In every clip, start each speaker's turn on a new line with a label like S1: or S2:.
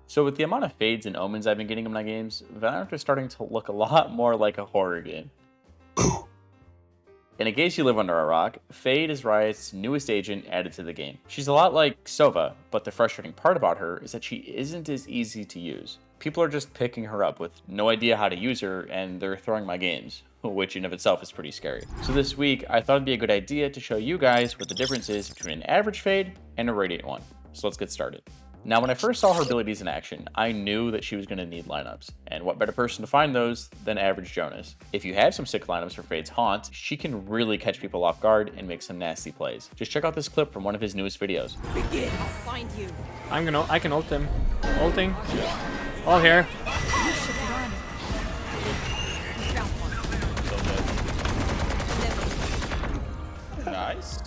S1: So with the amount of fades and omens I've been getting in my games, Valorant is starting to look a lot more like a horror game. And in case you live under a rock, Fade is Riot's newest agent added to the game. She's a lot like Sova, but the frustrating part about her is that she isn't as easy to use. People are just picking her up with no idea how to use her, and they're throwing my games, which in of itself is pretty scary. So this week, I thought it'd be a good idea to show you guys what the difference is between an average Fade and a Radiant one. So let's get started. Now, when I first saw her abilities in action, I knew that she was going to need lineups, and what better person to find those than Average Jonas. If you have some sick lineups for Fade's Haunt, she can really catch people off guard and make some nasty plays. Just check out this clip from one of his newest videos.
S2: Begin. I'll find you.
S3: I can ult him. Ulting. All here.
S1: Nice.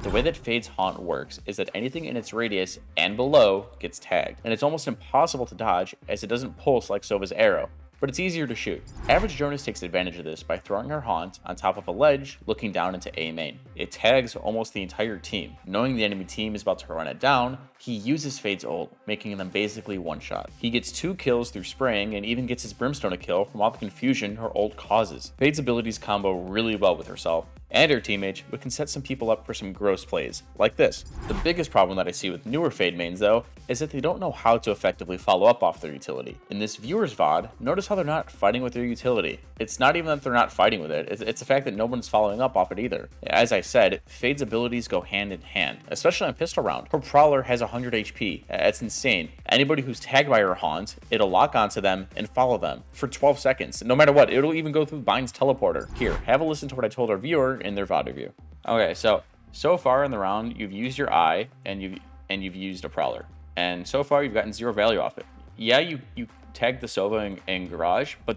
S1: The way that Fade's Haunt works is that anything in its radius and below gets tagged, and it's almost impossible to dodge as it doesn't pulse like Sova's arrow, but it's easier to shoot. Average Jonas takes advantage of this by throwing her Haunt on top of a ledge looking down into A main. It tags almost the entire team. Knowing the enemy team is about to run it down, he uses Fade's ult, making them basically one shot. He gets 2 kills through spraying and even gets his Brimstone a kill from all the confusion her ult causes. Fade's abilities combo really well with herself and her teammates, but can set some people up for some gross plays, like this. The biggest problem that I see with newer Fade mains though, is that they don't know how to effectively follow up off their utility. In this viewer's VOD, notice how they're not fighting with their utility. It's not even that they're not fighting with it, it's the fact that no one's following up off it either. As I said, Fade's abilities go hand in hand, especially on pistol round. Her Prowler has 100 HP, that's insane. Anybody who's tagged by her Haunt, it'll lock onto them and follow them for 12 seconds. No matter what, it'll even go through Bind's teleporter. Here, have a listen to what I told our viewer in their VOD review. Okay, so far in the round, you've used your eye and you've used a Prowler. And so far, you've gotten 0 value off it. Yeah, you tagged the Sova in Garage, but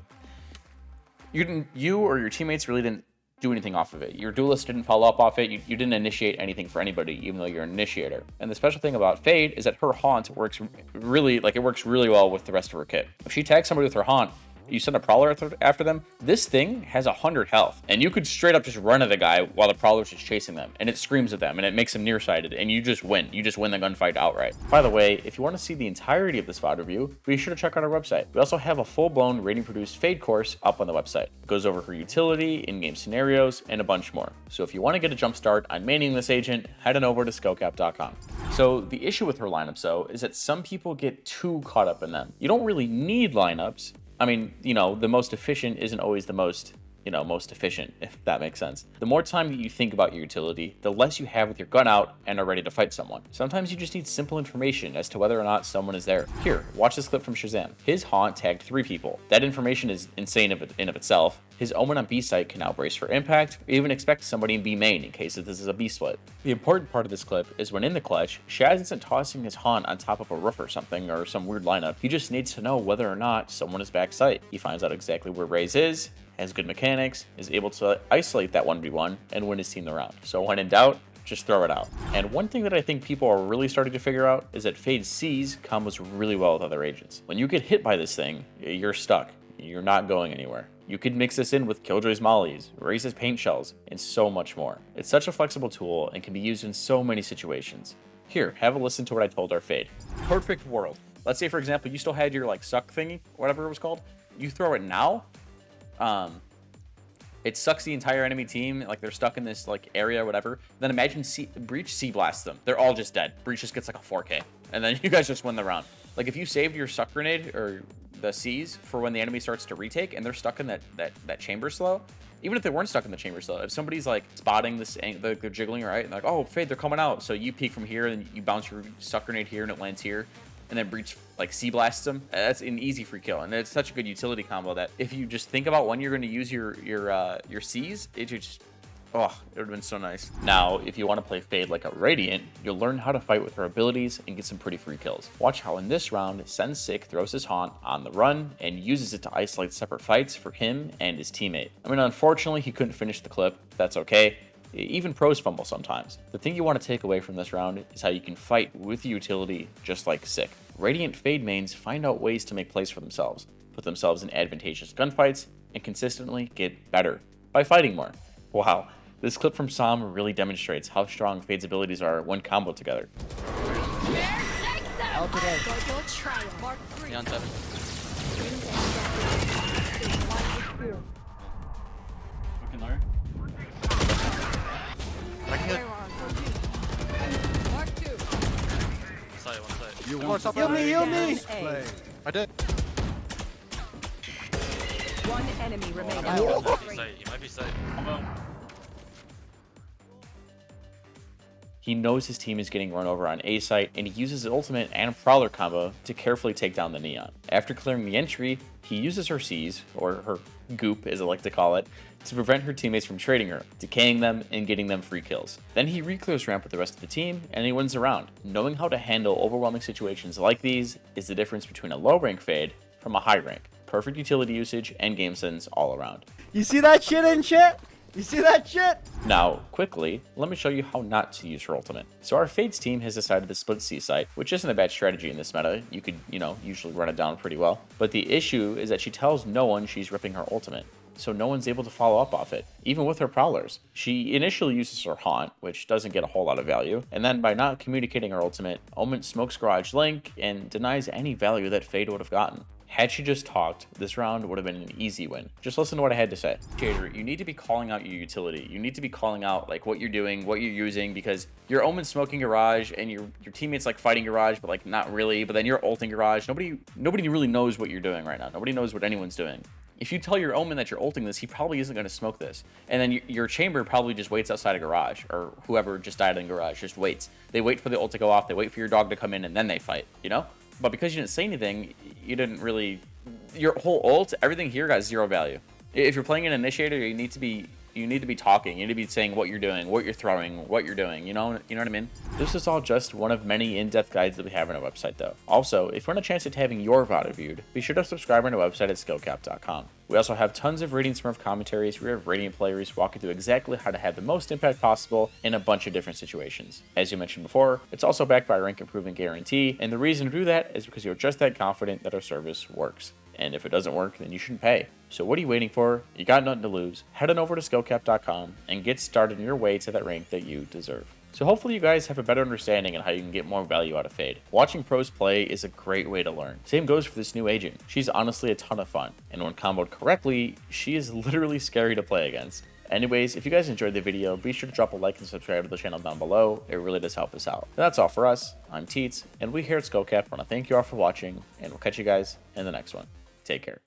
S1: you or your teammates really didn't do anything off of it. Your duelist didn't follow up off it. You didn't initiate anything for anybody, even though you're an initiator. And the special thing about Fade is that her Haunt works really well with the rest of her kit. If she tags somebody with her Haunt, you send a Prowler after them, this thing has 100 health. And you could straight up just run at the guy while the Prowler's just chasing them. And it screams at them and it makes them nearsighted and you just win. You just win the gunfight outright. By the way, if you want to see the entirety of this VOD review, be sure to check out our website. We also have a full-blown rating produced Fade course up on the website. It goes over her utility, in-game scenarios, and a bunch more. So if you want to get a jump start on maining this agent, head on over to SkillCapped.com. So the issue with her lineups though, is that some people get too caught up in them. You don't really need lineups. I mean, the most efficient isn't always the most efficient, if that makes sense. The more time that you think about your utility, the less you have with your gun out and are ready to fight someone. Sometimes you just need simple information as to whether or not someone is there. Here, watch this clip from Shazam. His Haunt tagged 3 people. That information is insane in of itself. His Omen on B site can now brace for impact, or even expect somebody in B main in case this is a B split. The important part of this clip is when in the clutch, Shaz isn't tossing his Haunt on top of a roof or something, or some weird lineup. He just needs to know whether or not someone is back site. He finds out exactly where Raze is, has good mechanics, is able to isolate that 1v1 and win his team the round. So when in doubt, just throw it out. And one thing that I think people are really starting to figure out is that Fade C's combos really well with other agents. When you get hit by this thing, you're stuck. You're not going anywhere. You could mix this in with Killjoy's mollies, Raze's paint shells, and so much more. It's such a flexible tool and can be used in so many situations. Here, have a listen to what I told our Fade. Perfect world. Let's say, for example, you still had your suck thingy, whatever it was called. You throw it now, it sucks the entire enemy team, they're stuck in this area or whatever. Then imagine Breach C blasts them. They're all just dead. Breach just gets a 4K, and then you guys just win the round. If you saved your suck grenade or the C's for when the enemy starts to retake and they're stuck in that chamber slow, even if they weren't stuck in the chamber slow, if somebody's spotting this, they're jiggling right, and oh Fade, they're coming out, so you peek from here and you bounce your suck grenade here and it lands here, and then Breach C blasts them. That's an easy free kill, and it's such a good utility combo that if you just think about when you're going to use your C's, it just it would have been so nice. Now, if you want to play Fade like a Radiant, you'll learn how to fight with her abilities and get some pretty free kills. Watch how in this round, Sick throws his Haunt on the run and uses it to isolate separate fights for him and his teammate. I mean, unfortunately, he couldn't finish the clip. That's okay. Even pros fumble sometimes. The thing you want to take away from this round is how you can fight with utility just like Sick. Radiant Fade mains find out ways to make plays for themselves, put themselves in advantageous gunfights, and consistently get better by fighting more. Wow, this clip from Sam really demonstrates how strong Fade's abilities are when comboed together.
S2: Neon 7.
S1: Fucking lawyer.
S2: I can hit. Side, one side.
S4: You want to
S5: Heal me!
S2: I did.
S6: One enemy remaining.
S2: He might be side. He might be side.
S1: He knows his team is getting run over on A site, and he uses his ultimate and Prowler combo to carefully take down the Neon. After clearing the entry, he uses her C's, or her goop as I like to call it, to prevent her teammates from trading her, decaying them and getting them free kills. Then he re-clears ramp with the rest of the team, and he wins the round. Knowing how to handle overwhelming situations like these is the difference between a low rank fade from a high rank. Perfect utility usage and game sense all around.
S5: You see that shit in chat? You see that shit?
S1: Now, quickly, let me show you how not to use her ultimate. So our Fades team has decided to split C site, which isn't a bad strategy in this meta. You could, usually run it down pretty well. But the issue is that she tells no one she's ripping her ultimate, so no one's able to follow up off it, even with her Prowlers. She initially uses her Haunt, which doesn't get a whole lot of value, and then by not communicating her ultimate, Omen smokes Garage Link and denies any value that Fade would have gotten. Had she just talked, this round would have been an easy win. Just listen to what I had to say. Shader, you need to be calling out your utility. You need to be calling out like what you're doing, what you're using, because your Omen smoking Garage and your teammates like fighting Garage, but like not really. But then you're ulting Garage. Nobody really knows what you're doing right now. Nobody knows what anyone's doing. If you tell your Omen that you're ulting this, he probably isn't going to smoke this. And then your chamber probably just waits outside of Garage, or whoever just died in Garage just waits. They wait for the ult to go off. They wait for your dog to come in, and then they fight, But because you didn't say anything, you didn't really... Your whole ult, everything here got zero value. If you're playing an initiator, you need to be talking. You need to be saying what you're doing, what you're throwing, what you're doing. You know what I mean? This is all just one of many in-depth guides that we have on our website, though. Also, if you want a chance at having your VOD reviewed, be sure to subscribe on our website at SkillCapped.com. We also have tons of Radiant Smurf commentaries. We have Radiant players walking through exactly how to have the most impact possible in a bunch of different situations. As you mentioned before, it's also backed by a rank improvement guarantee, and the reason to do that is because you're just that confident that our service works. And if it doesn't work, then you shouldn't pay. So what are you waiting for? You got nothing to lose. Head on over to SkillCapped.com and get started on your way to that rank that you deserve. So hopefully you guys have a better understanding on how you can get more value out of Fade. Watching pros play is a great way to learn. Same goes for this new agent. She's honestly a ton of fun, and when comboed correctly, she is literally scary to play against. Anyways, if you guys enjoyed the video, be sure to drop a like and subscribe to the channel down below. It really does help us out. And that's all for us. I'm Teets, and we here at SkillCapped want to thank you all for watching, and we'll catch you guys in the next one. Take care.